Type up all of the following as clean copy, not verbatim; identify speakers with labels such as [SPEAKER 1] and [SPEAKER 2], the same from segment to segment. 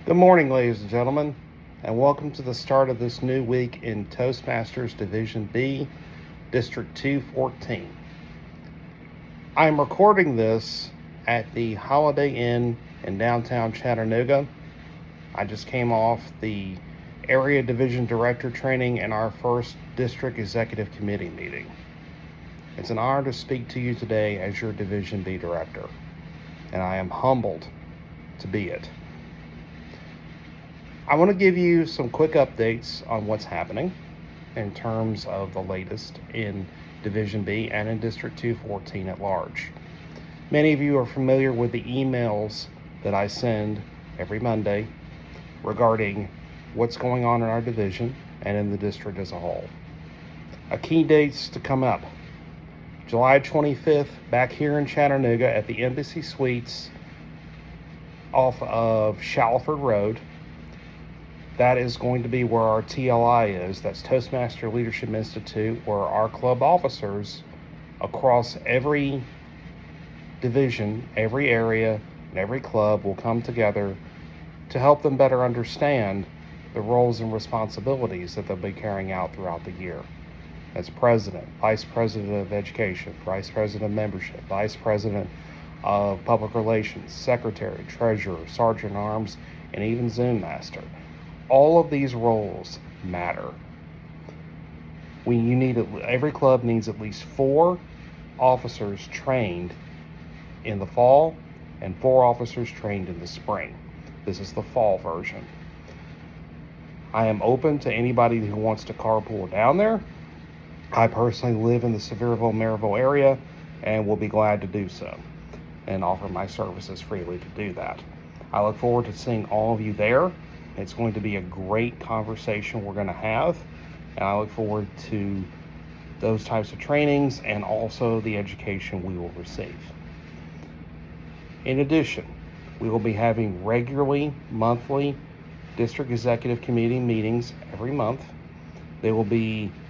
[SPEAKER 1] Good morning, ladies and gentlemen, and welcome to the start of this new week in Toastmasters Division B, District 214. I'm recording this at the Holiday Inn in downtown Chattanooga. I just came off the Area Division Director training and our first District Executive Committee meeting. It's an honor to speak to you today as your Division B Director, and I am humbled to be it. I want to give you some quick updates on what's happening in terms of the latest in Division B and in District 214 at large. Many of you are familiar with the emails that I send every Monday regarding what's going on in our division and in the district as a whole. A key dates to come up. July 25th, back here in Chattanooga at the Embassy Suites off of Shalford Road. That is going to be where our TLI is. That's Toastmaster Leadership Institute, where our club officers across every division, every area, and every club will come together to help them better understand the roles and responsibilities that they'll be carrying out throughout the year. That's President, Vice President of Education, Vice President of Membership, Vice President of Public Relations, Secretary, Treasurer, Sergeant at Arms, and even Zoom Master. All of these roles matter. Every club needs at least 4 officers trained in the fall and 4 officers trained in the spring. This is the fall version. I am open to anybody who wants to carpool down there. I personally live in the Sevierville, Maryville area and will be glad to do so and offer my services freely to do that. I look forward to seeing all of you there. It's going to be a great conversation we're going to have, and I look forward to those types of trainings and also the education we will receive. In addition, we will be having regularly monthly District Executive Committee meetings every month.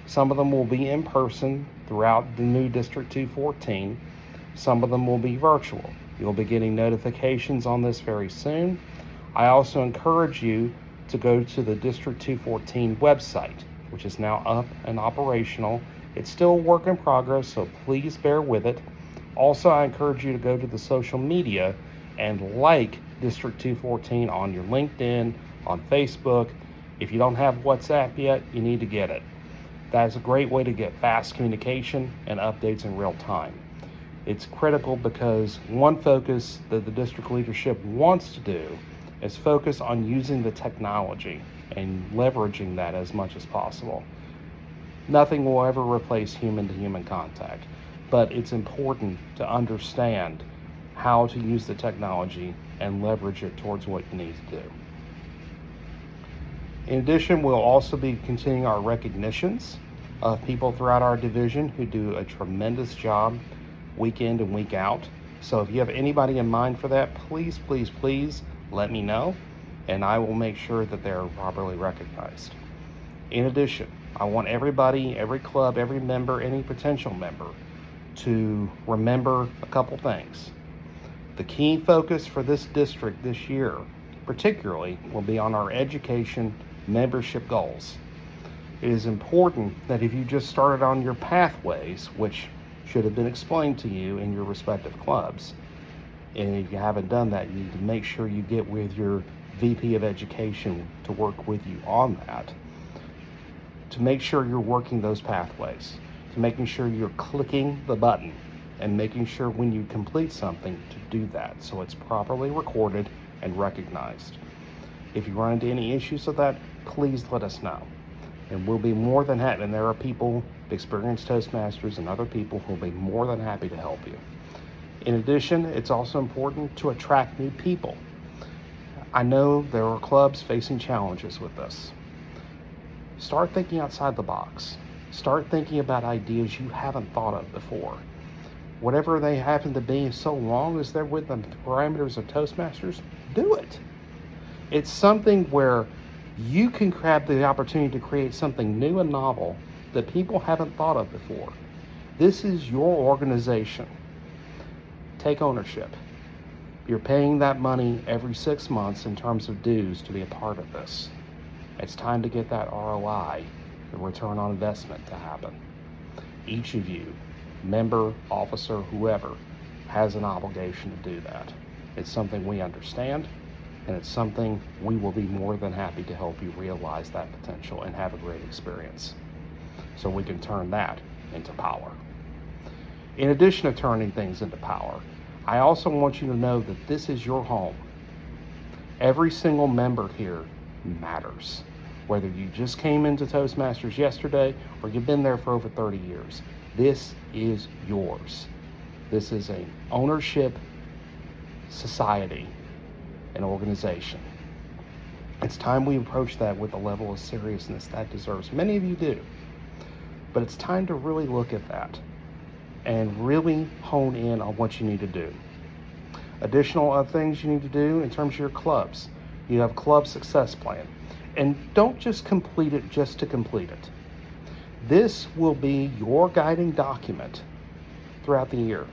[SPEAKER 1] Some of them will be in person throughout the new District 214. Some of them will be virtual. You'll be getting notifications on this very soon. I also encourage you to go to the District 214 website, which is now up and operational. It's still a work in progress, so please bear with it. Also, I encourage you to go to the social media and like District 214 on your LinkedIn, on Facebook. If you don't have WhatsApp yet, you need to get it. That is a great way to get fast communication and updates in real time. It's critical because one focus that the district leadership wants to do is focus on using the technology and leveraging that as much as possible. Nothing will ever replace human-to-human contact, but it's important to understand how to use the technology and leverage it towards what you need to do. In addition, we'll also be continuing our recognitions of people throughout our division who do a tremendous job week in and week out. So if you have anybody in mind for that, please let me know, and I will make sure that they're properly recognized. In addition, I want everybody, every club, every member, any potential member to remember a couple things. The key focus for this district this year, particularly, will be on our education membership goals. It is important that if you just started on your pathways, which should have been explained to you in your respective clubs, and if you haven't done that, you need to make sure you get with your VP of Education to work with you on that, to make sure you're working those pathways, to making sure you're clicking the button and making sure when you complete something to do that so it's properly recorded and recognized. If you run into any issues with that, please let us know. And we'll be more than happy, and there are people, experienced Toastmasters and other people who will be more than happy to help you. In addition, it's also important to attract new people. I know there are clubs facing challenges with this. Start thinking outside the box. Start thinking about ideas you haven't thought of before. Whatever they happen to be, so long as they're within the parameters of Toastmasters, do it. It's something where you can grab the opportunity to create something new and novel that people haven't thought of before. This is your organization. Take ownership. You're paying that money every 6 months in terms of dues to be a part of this. It's time to get that ROI, the return on investment, to happen. Each of you, member, officer, whoever, has an obligation to do that. It's something we understand, and it's something we will be more than happy to help you realize that potential and have a great experience, so we can turn that into power. In addition to turning things into power, I also want you to know that this is your home. Every single member here matters. Whether you just came into Toastmasters yesterday or you've been there for over 30 years, this is yours. This is an ownership society, an organization. It's time we approach that with a level of seriousness that deserves. Many of you do, but it's time to really look at that and really hone in on what you need to do. Additional things you need to do in terms of your clubs. You have club success plan. And don't just complete it just to complete it. This will be your guiding document throughout the year.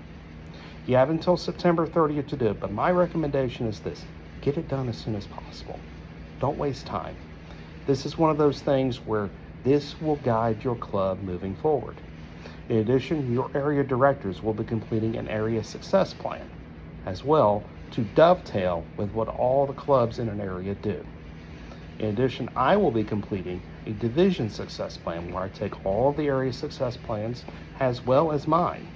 [SPEAKER 1] You have until September 30th to do it, but my recommendation is this: get it done as soon as possible. Don't waste time. This is one of those things where this will guide your club moving forward. In addition, your area directors will be completing an area success plan as well to dovetail with what all the clubs in an area do. In addition, I will be completing a division success plan where I take all of the area success plans as well as mine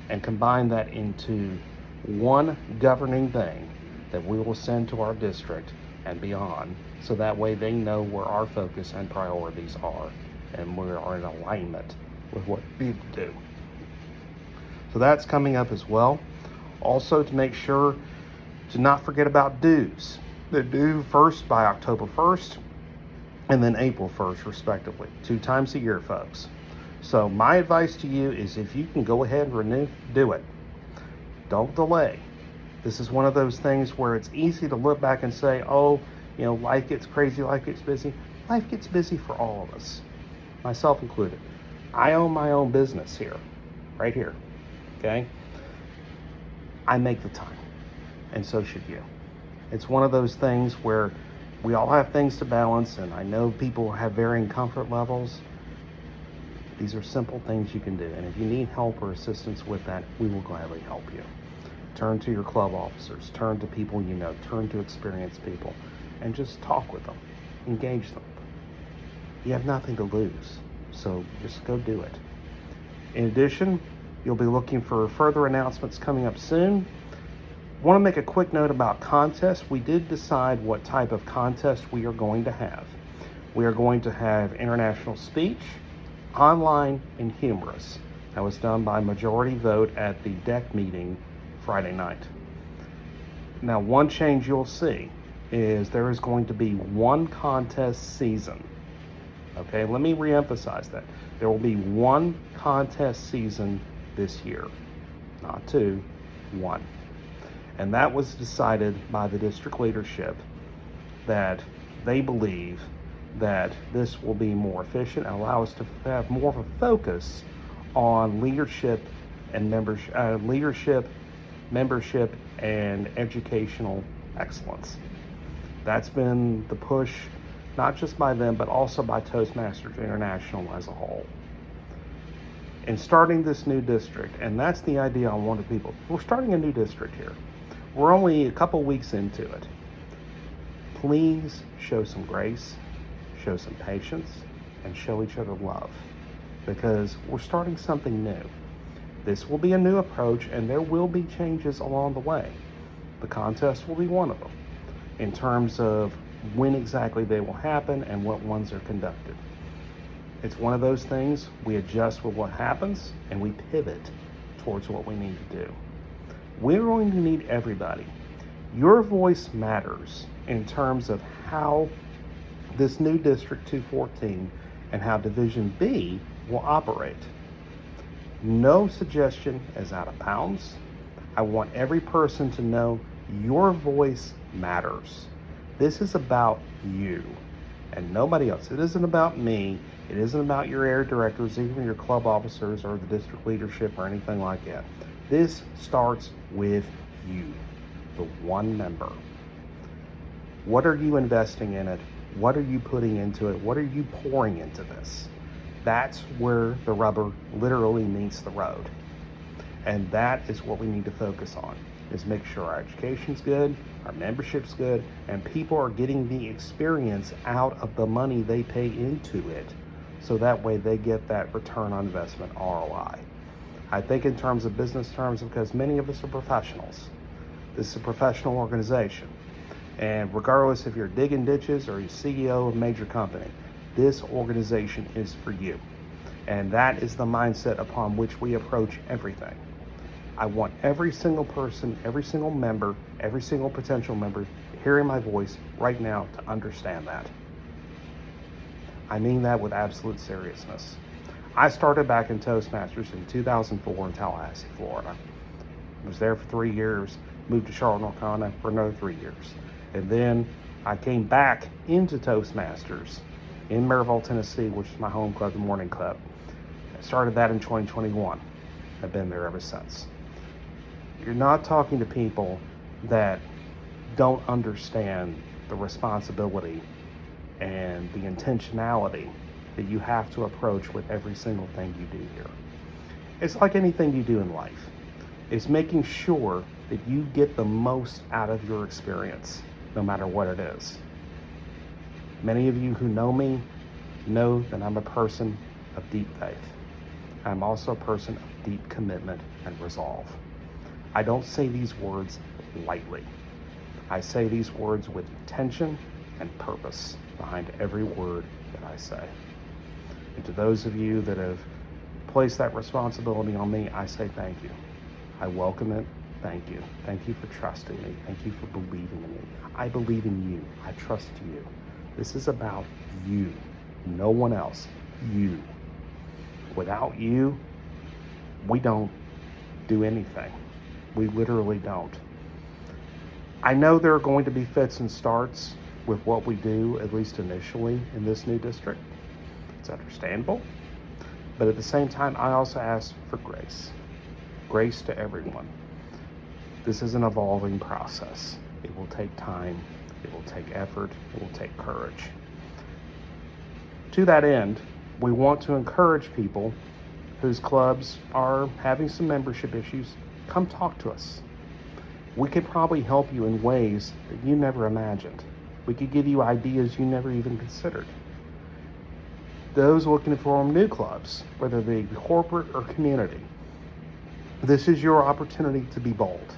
[SPEAKER 1] and combine that into one governing thing that we will send to our district and beyond, so that way they know where our focus and priorities are and we are in alignment with what we need to do. So that's coming up as well. Also, to make sure to not forget about dues. They're due first by October 1st and then April 1st, respectively, 2 times a year, folks. So my advice to you is, if you can go ahead and renew, do it. Don't delay. This is one of those things where it's easy to look back and say, oh, life gets crazy, life gets busy. Life gets busy for all of us, myself included. I own my own business here, right here, okay? I make the time, and so should you. It's one of those things where we all have things to balance, and I know people have varying comfort levels. These are simple things you can do, and if you need help or assistance with that, we will gladly help you. Turn to your club officers, turn to people you know, turn to experienced people, and just talk with them, engage them. You have nothing to lose, so just go do it. In addition, you'll be looking for further announcements coming up soon. I want to make a quick note about contests. We did decide what type of contest we are going to have. We are going to have international speech, online, and humorous. That was done by majority vote at the deck meeting Friday night. Now, one change you'll see is there is going to be one contest season. Okay, let me reemphasize that. There will be one contest season this year, not 2, 1. And that was decided by the district leadership, that they believe that this will be more efficient and allow us to have more of a focus on leadership and membership and educational excellence. That's been the push, not just by them, but also by Toastmasters International as a whole. In starting this new district, and that's the idea I wanted people, we're starting a new district here. We're only a couple weeks into it. Please show some grace, show some patience, and show each other love, because we're starting something new. This will be a new approach, and there will be changes along the way. The contest will be one of them, in terms of when exactly they will happen and what ones are conducted. It's one of those things, we adjust with what happens and we pivot towards what we need to do. We're going to need everybody. Your voice matters in terms of how this new District 214 and how Division B will operate. No suggestion is out of bounds. I want every person to know your voice matters. This is about you and nobody else. It isn't about me. It isn't about your area directors, even your club officers or the district leadership or anything like that. This starts with you. the one member. What are you investing in it? What are you putting into it? What are you pouring into this? That's where the rubber literally meets the road. And that is what we need to focus on, is make sure our education's good, our membership's good, and people are getting the experience out of the money they pay into it, so that way they get that return on investment, ROI. I think in terms of business terms, because many of us are professionals. This is a professional organization. And regardless if you're digging ditches or you're CEO of a major company, this organization is for you. And that is the mindset upon which we approach everything. I want every single person, every single member, every single potential member hearing my voice right now to understand that. I mean that with absolute seriousness. I started back in Toastmasters in 2004 in Tallahassee, Florida. I was there for 3 years, moved to Charlotte, North Carolina for another 3 years. And then I came back into Toastmasters in Maryville, Tennessee, which is my home club, the Morning Club. I started that in 2021. I've been there ever since. You're not talking to people that don't understand the responsibility and the intentionality that you have to approach with every single thing you do here. It's like anything you do in life. It's making sure that you get the most out of your experience, no matter what it is. Many of you who know me know that I'm a person of deep faith. I'm also a person of deep commitment and resolve. I don't say these words lightly. I say these words with intention and purpose behind every word that I say. And to those of you that have placed that responsibility on me, I say thank you. I welcome it. Thank you. Thank you for trusting me. Thank you for believing in me. I believe in you. I trust you. This is about you. No one else. You. Without you, we don't do anything. We literally don't. I know there are going to be fits and starts with what we do, at least initially, in this new district. It's understandable. But at the same time, I also ask for grace. Grace to everyone. This is an evolving process. It will take time. It will take effort. It will take courage. To that end, we want to encourage people whose clubs are having some membership issues. Come talk to us. We could probably help you in ways that you never imagined. We could give you ideas you never even considered. Those looking to form new clubs, whether they be corporate or community, this is your opportunity to be bold,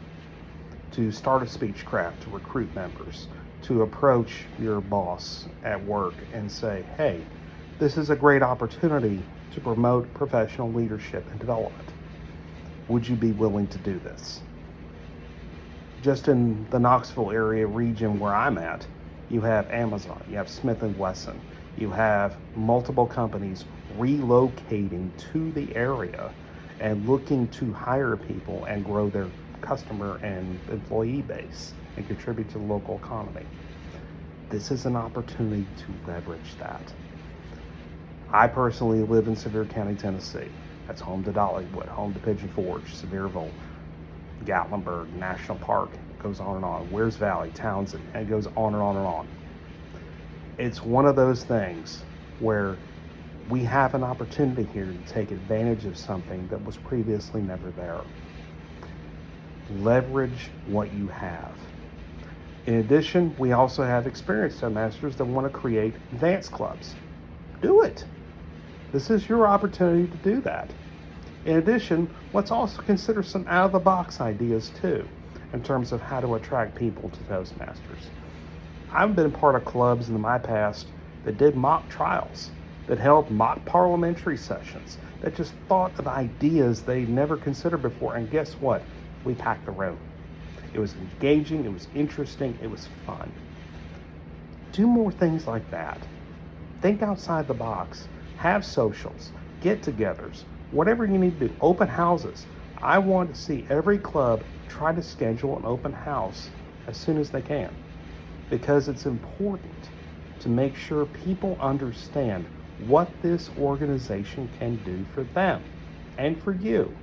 [SPEAKER 1] to start a speechcraft, to recruit members, to approach your boss at work and say, hey, this is a great opportunity to promote professional leadership and development. Would you be willing to do this? Just in the Knoxville area region where I'm at, you have Amazon, you have Smith & Wesson, you have multiple companies relocating to the area and looking to hire people and grow their customer and employee base and contribute to the local economy. This is an opportunity to leverage that. I personally live in Sevier County, Tennessee. That's home to Dollywood, home to Pigeon Forge, Sevierville, Gatlinburg, National Park. It goes on and on. Wears Valley, Townsend, and it goes on and on and on. It's one of those things where we have an opportunity here to take advantage of something that was previously never there. Leverage what you have. In addition, we also have experienced Toastmasters that want to create advanced clubs. Do it. This is your opportunity to do that. In addition, let's also consider some out-of-the-box ideas too, in terms of how to attract people to Toastmasters. I've been part of clubs in my past that did mock trials, that held mock parliamentary sessions, that just thought of ideas they never considered before, and guess what? We packed the room. It was engaging, it was interesting, it was fun. Do more things like that. Think outside the box. Have socials, get-togethers, whatever you need to do, open houses. I want to see every club try to schedule an open house as soon as they can, because it's important to make sure people understand what this organization can do for them and for you.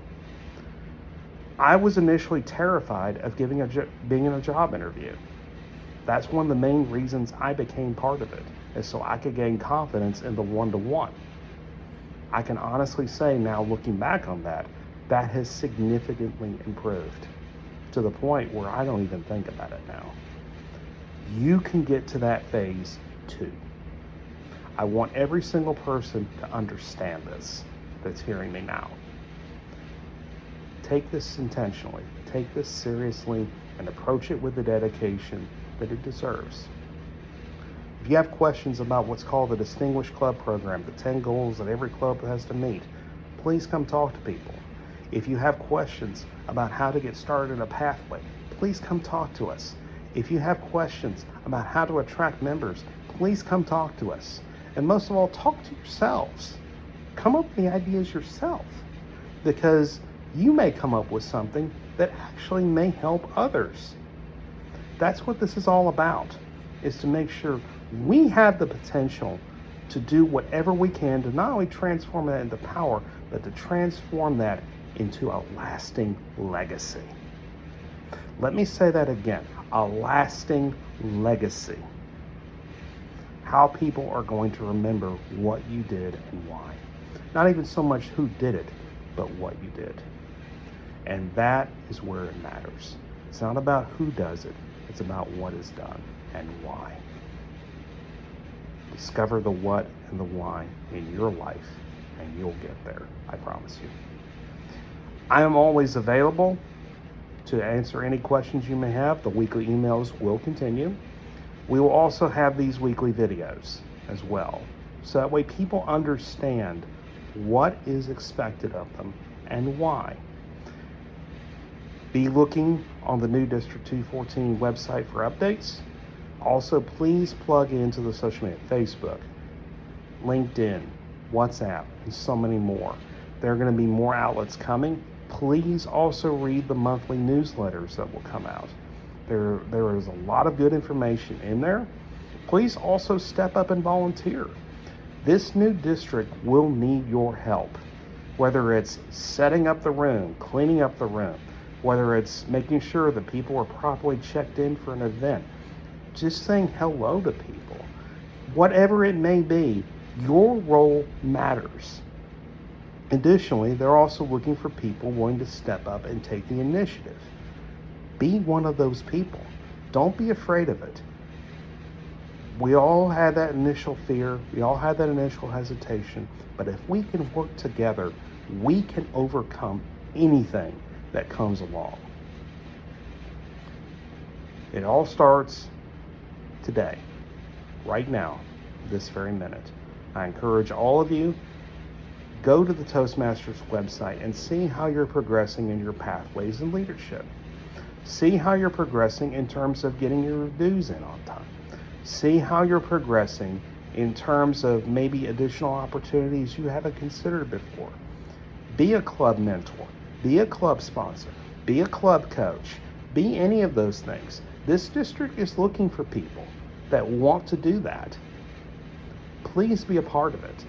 [SPEAKER 1] I was initially terrified of being in a job interview. That's one of the main reasons I became part of it, is so I could gain confidence in the one-to-one. I can honestly say now, looking back on that, that has significantly improved to the point where I don't even think about it now. You can get to that phase too. I want every single person to understand this that's hearing me now. Take this intentionally, take this seriously, and approach it with the dedication that it deserves. If you have questions about what's called the Distinguished Club Program, the 10 goals that every club has to meet, please come talk to people. If you have questions about how to get started in a pathway, please come talk to us. If you have questions about how to attract members, please come talk to us. And most of all, talk to yourselves. Come up with the ideas yourself, because you may come up with something that actually may help others. That's what this is all about, is to make sure we have the potential to do whatever we can to not only transform that into power, but to transform that into a lasting legacy. Let me say that again, a lasting legacy. How people are going to remember what you did and why. Not even so much who did it, but what you did. And that is where it matters. It's not about who does it, it's about what is done and why. Discover the what and the why in your life, and you'll get there, I promise you. I am always available to answer any questions you may have. The weekly emails will continue. We will also have these weekly videos as well, so that way people understand what is expected of them and why. Be looking on the new District 214 website for updates. Also, please plug into the social media, Facebook, LinkedIn, WhatsApp, and so many more. There are going to be more outlets coming. Please also read the monthly newsletters that will come out. There is a lot of good information in there. Please also step up and volunteer. This new district will need your help, whether it's setting up the room, cleaning up the room, whether it's making sure that people are properly checked in for an event, just saying hello to people. Whatever it may be, your role matters. Additionally, they're also looking for people willing to step up and take the initiative. Be one of those people. Don't be afraid of it. We all had that initial fear. We all had that initial hesitation. But if we can work together, we can overcome anything that comes along. It all starts today, right now, this very minute. I encourage all of you, go to the Toastmasters website and see how you're progressing in your pathways in leadership. See how you're progressing in terms of getting your dues in on time. See how you're progressing in terms of maybe additional opportunities you haven't considered before. Be a club mentor. Be a club sponsor. Be a club coach. Be any of those things. This district is looking for people that want to do that. Please be a part of it.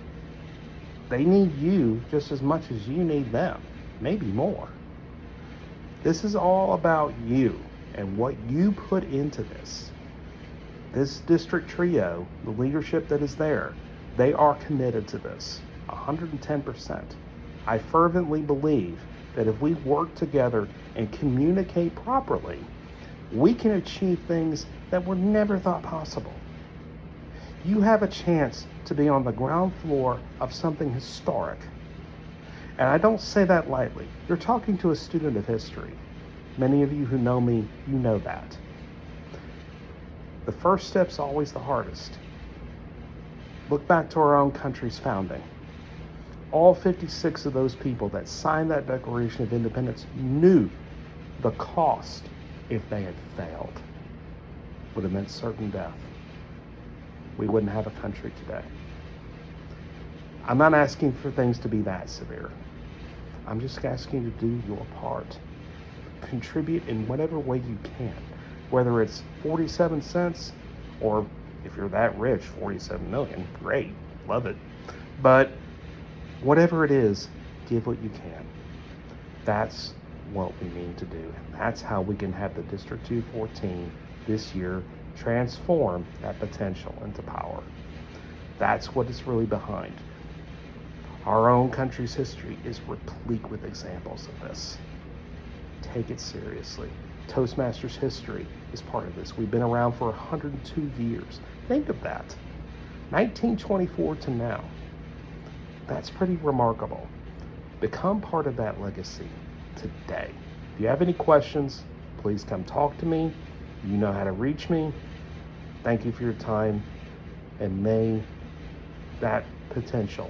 [SPEAKER 1] They need you just as much as you need them, maybe more. This is all about you and what you put into this. This district trio, the leadership that is there, they are committed to this, 110%. I fervently believe that if we work together and communicate properly, we can achieve things that were never thought possible. You have a chance to be on the ground floor of something historic. And I don't say that lightly. You're talking to a student of history. Many of you who know me, you know that. The first step's always the hardest. Look back to our own country's founding. All 56 of those people that signed that Declaration of Independence knew the cost if they had failed. Would have meant certain death. We wouldn't have a country today. I'm not asking for things to be that severe. I'm just asking you to do your part. Contribute in whatever way you can, whether it's 47 cents or if you're that rich, 47 million, great, love it. But whatever it is, give what you can. That's what we mean to do. And that's how we can have the District 214 this year transform that potential into power. That's what it's really behind. Our own country's history is replete with examples of this. Take it seriously. Toastmasters history is part of this. We've been around for 102 years. Think of that. 1924 to now. That's pretty remarkable. Become part of that legacy today. If you have any questions, please come talk to me. You know how to reach me. Thank you for your time, and may that potential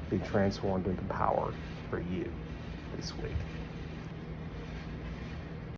[SPEAKER 1] be transformed into power for you this week.